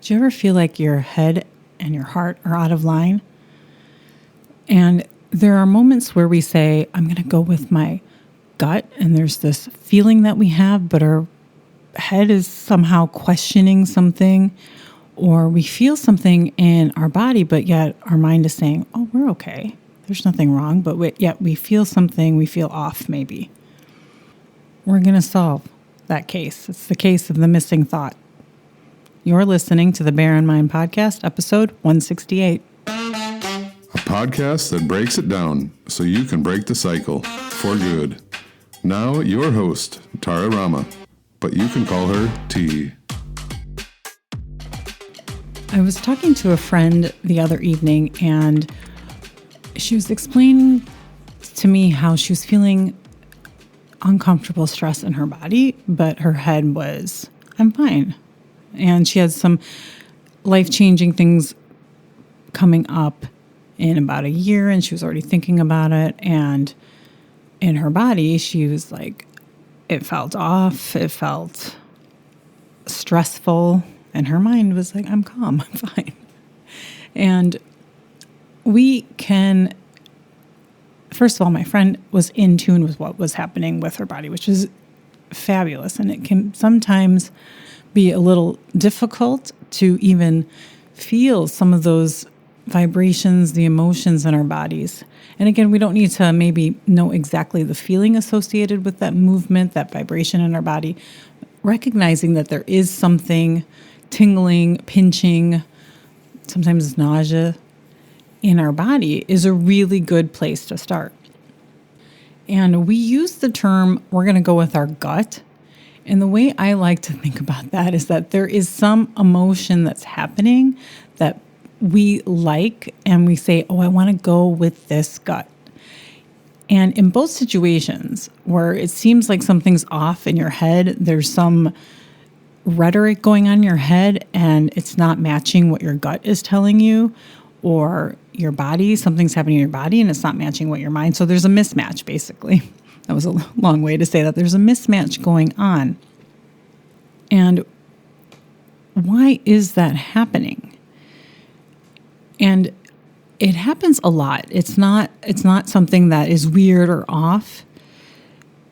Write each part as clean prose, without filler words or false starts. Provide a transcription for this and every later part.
Do you ever feel like your head and your heart are out of line? And there are moments where we say, I'm going to go with my gut, and there's this feeling that we have, but our head is somehow questioning something, or we feel something in our body, but yet our mind is saying, oh, we're okay. There's nothing wrong, but yet we feel something, we feel off maybe. We're going to solve that case. It's the case of the missing thought. You're listening to the Bear in Mind Podcast, episode 168. A podcast that breaks it down so you can break the cycle for good. Now, your host, Tara Rama, but you can call her T. I was talking to a friend the other evening, and she was explaining to me how she was feeling uncomfortable stress in her body, but her head was, I'm fine. And she had some life-changing things coming up in about a year, and she was already thinking about it. And in her body, she was like, it felt off, it felt stressful, and her mind was like, I'm calm, I'm fine. And we can, first of all, my friend was in tune with what was happening with her body, which is fabulous. And it can sometimes be a little difficult to even feel some of those vibrations, the emotions in our bodies. And again, we don't need to maybe know exactly the feeling associated with that movement, that vibration in our body. Recognizing that there is something tingling, pinching, sometimes nausea in our body is a really good place to start. And we use the term, we're going to go with our gut. And the way I like to think about that is that there is some emotion that's happening that we like, and we say, oh, I want to go with this gut. And in both situations where it seems like something's off in your head, there's some rhetoric going on in your head and it's not matching what your gut is telling you, or your body, something's happening in your body and it's not matching what your mind. So there's a mismatch, basically. That was a long way to say that. There's a mismatch going on. And why is that happening? And it happens a lot. It's not something that is weird or off,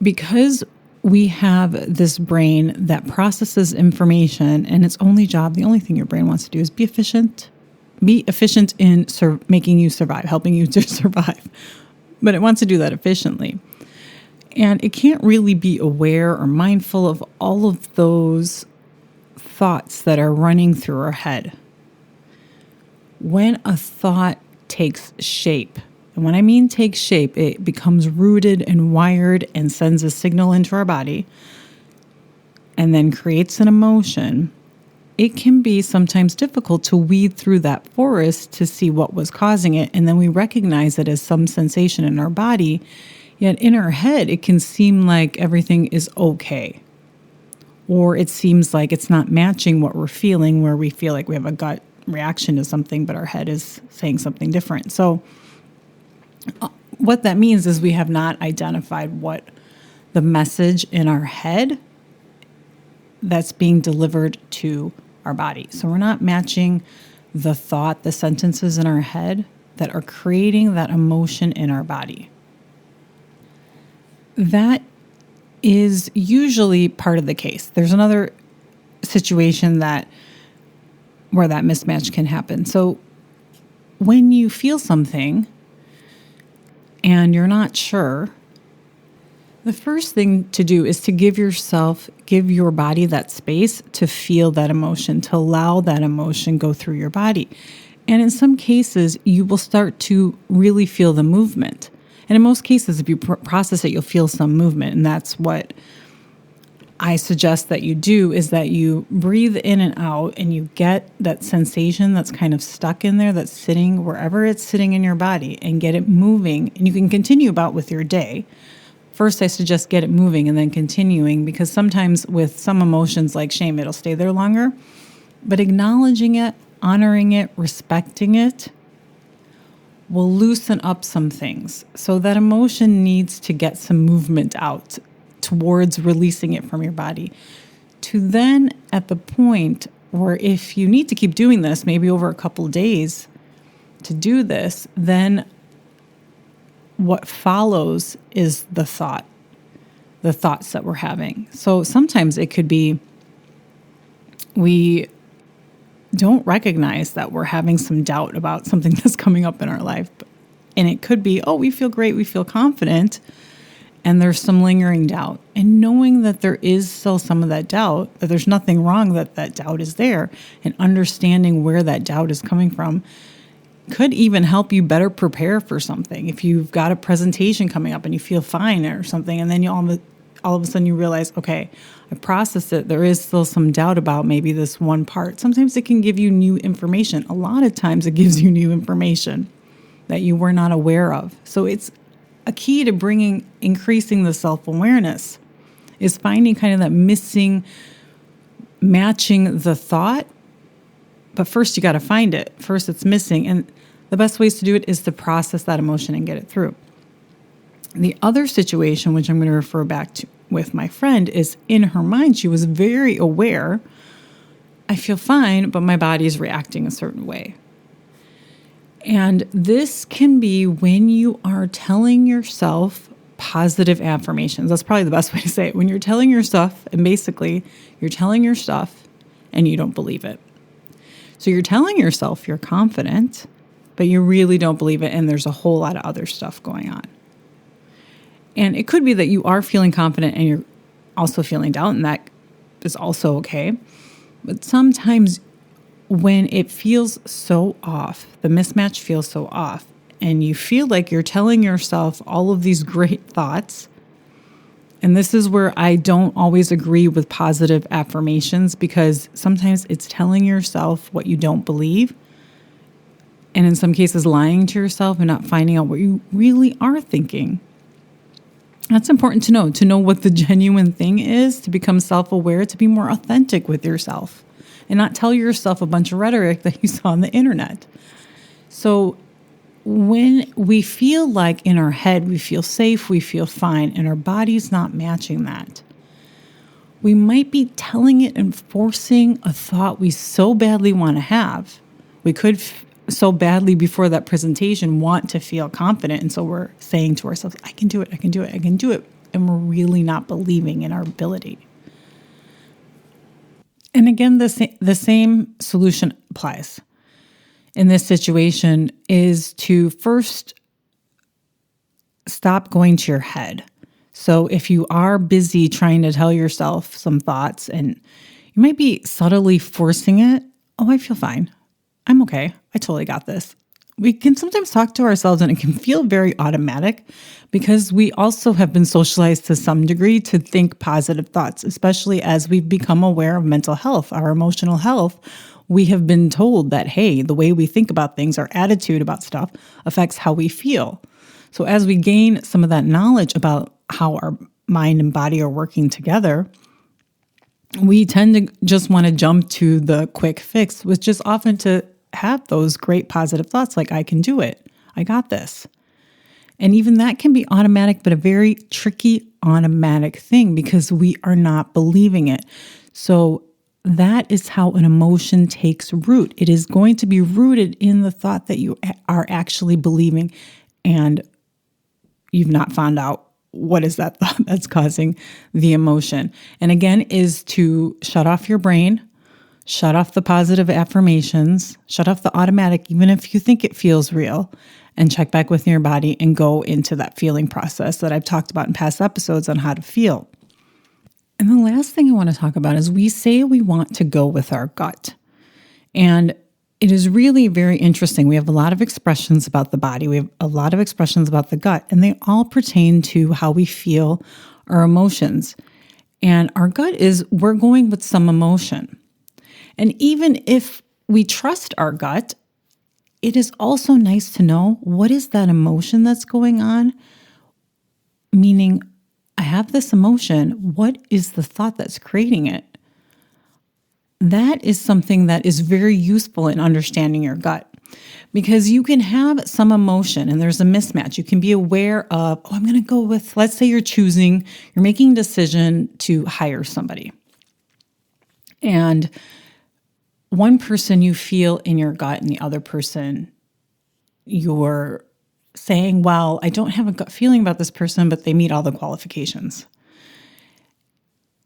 because we have this brain that processes information, and its only job, the only thing your brain wants to do is be efficient. Be efficient in making you survive, helping you to survive. But it wants to do that efficiently. And it can't really be aware or mindful of all of those thoughts that are running through our head. When a thought takes shape, and when I mean takes shape, it becomes rooted and wired and sends a signal into our body and then creates an emotion, it can be sometimes difficult to weed through that forest to see what was causing it. And then we recognize it as some sensation in our body. Yet in our head, it can seem like everything is okay. Or it seems like it's not matching what we're feeling, where we feel like we have a gut reaction to something, but our head is saying something different. So what that means is we have not identified what the message in our head that's being delivered to our body. So we're not matching the thought, the sentences in our head that are creating that emotion in our body. That is usually part of the case. There's another situation where that mismatch can happen. So when you feel something and you're not sure, the first thing to do is to give your body that space to feel that emotion, to allow that emotion go through your body. And in some cases, you will start to really feel the movement. And in most cases, if you process it, you'll feel some movement. And that's what I suggest that you do, is that you breathe in and out and you get that sensation that's kind of stuck in there, that's sitting wherever it's sitting in your body, and get it moving. And you can continue about with your day. First, I suggest get it moving and then continuing, because sometimes with some emotions like shame, it'll stay there longer. But acknowledging it, honoring it, respecting it will loosen up some things. So that emotion needs to get some movement out towards releasing it from your body, to then at the point or if you need to keep doing this, maybe over a couple of days to do this, then what follows is the thoughts that we're having. So sometimes it could be we don't recognize that we're having some doubt about something that's coming up in our life. And it could be, we feel great, we feel confident, and there's some lingering doubt. And knowing that there is still some of that doubt, that there's nothing wrong that doubt is there, and understanding where that doubt is coming from could even help you better prepare for something. If you've got a presentation coming up and you feel fine or something, and then you all of a sudden you realize, okay, I processed it. There is still some doubt about maybe this one part. Sometimes it can give you new information. A lot of times it gives you new information that you were not aware of. So it's a key to increasing the self-awareness is finding kind of that matching the thought. But first you got to find it. First it's missing. And the best ways to do it is to process that emotion and get it through. The other situation, which I'm going to refer back to with my friend, is in her mind, she was very aware, I feel fine, but my body is reacting a certain way. And this can be when you are telling yourself positive affirmations. That's probably the best way to say it. When you're telling yourself, and basically you're telling your stuff and you don't believe it. So you're telling yourself you're confident, but you really don't believe it, and there's a whole lot of other stuff going on. And it could be that you are feeling confident and you're also feeling doubt, and that is also okay. But sometimes when it feels so off, the mismatch feels so off, and you feel like you're telling yourself all of these great thoughts, and this is where I don't always agree with positive affirmations, because sometimes it's telling yourself what you don't believe, and in some cases lying to yourself and not finding out what you really are thinking. That's important to know what the genuine thing is, to become self-aware, to be more authentic with yourself and not tell yourself a bunch of rhetoric that you saw on the internet. So when we feel like in our head, we feel safe, we feel fine, and our body's not matching that, we might be telling it and forcing a thought we so badly want to have. We could so badly before that presentation want to feel confident. And so we're saying to ourselves, I can do it, I can do it, I can do it. And we're really not believing in our ability. And again, the same solution applies. In this situation is to first stop going to your head. So if you are busy trying to tell yourself some thoughts and you might be subtly forcing it, I feel fine. I'm okay. I totally got this. We can sometimes talk to ourselves and it can feel very automatic because we also have been socialized to some degree to think positive thoughts, especially as we've become aware of mental health, our emotional health. We have been told that, hey, the way we think about things, our attitude about stuff affects how we feel. So as we gain some of that knowledge about how our mind and body are working together, we tend to just want to jump to the quick fix, which is often to have those great positive thoughts like, I can do it, I got this. And even that can be automatic, but a very tricky automatic thing because we are not believing it. So that is how an emotion takes root. It is going to be rooted in the thought that you are actually believing, and you've not found out what is that thought that's causing the emotion. And again, is to shut off your brain, shut off the positive affirmations, shut off the automatic, even if you think it feels real, and check back with your body and go into that feeling process that I've talked about in past episodes on how to feel. And the last thing I want to talk about is we say we want to go with our gut. And it is really very interesting. We have a lot of expressions about the body. We have a lot of expressions about the gut, and they all pertain to how we feel our emotions. And our gut is we're going with some emotion. And even if we trust our gut, it is also nice to know what is that emotion that's going on, meaning I have this emotion. What is the thought that's creating it? That is something that is very useful in understanding your gut, because you can have some emotion and there's a mismatch. You can be aware of, I'm going to go with, let's say you're making a decision to hire somebody. And one person you feel in your gut and the other person you're saying, well, I don't have a gut feeling about this person, but they meet all the qualifications.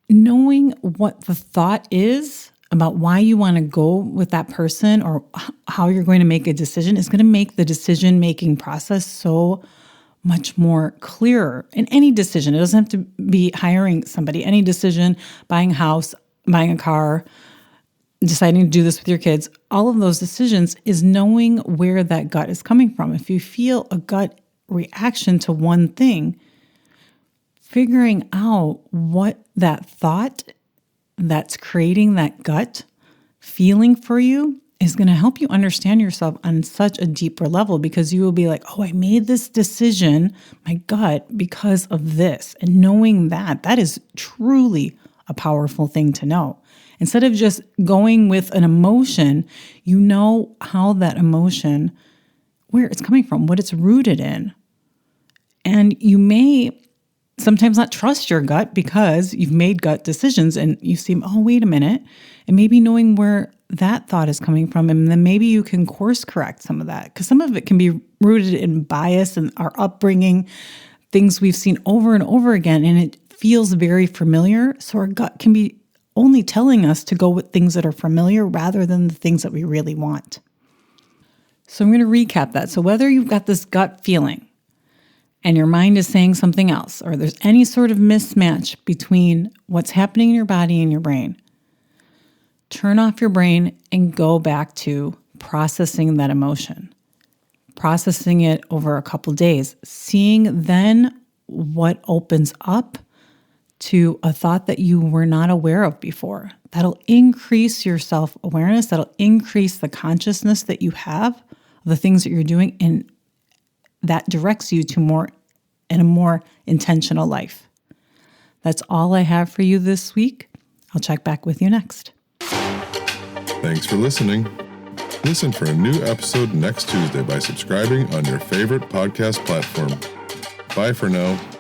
Knowing what the thought is about why you want to go with that person or how you're going to make a decision is going to make the decision-making process so much more clearer in any decision. It doesn't have to be hiring somebody. Any decision, buying a house, buying a car, deciding to do this with your kids, all of those decisions is knowing where that gut is coming from. If you feel a gut reaction to one thing, figuring out what that thought that's creating that gut feeling for you is going to help you understand yourself on such a deeper level, because you will be like, oh, I made this decision, my gut, because of this. And knowing that is truly a powerful thing to know. Instead of just going with an emotion, you know how that emotion, where it's coming from, what it's rooted in. And you may sometimes not trust your gut because you've made gut decisions and you seem, oh, wait a minute. And maybe knowing where that thought is coming from, and then maybe you can course correct some of that, because some of it can be rooted in bias and our upbringing, things we've seen over and over again, and it feels very familiar. So our gut can be only telling us to go with things that are familiar rather than the things that we really want. So I'm going to recap that. So whether you've got this gut feeling and your mind is saying something else, or there's any sort of mismatch between what's happening in your body and your brain, turn off your brain and go back to processing that emotion, processing it over a couple days, seeing then what opens up to a thought that you were not aware of before. That'll increase your self-awareness. That'll increase the consciousness that you have of the things that you're doing, and that directs you to a more intentional life. That's all I have for you this week. I'll check back with you next. Thanks for listening. Listen for a new episode next Tuesday by subscribing on your favorite podcast platform. Bye for now.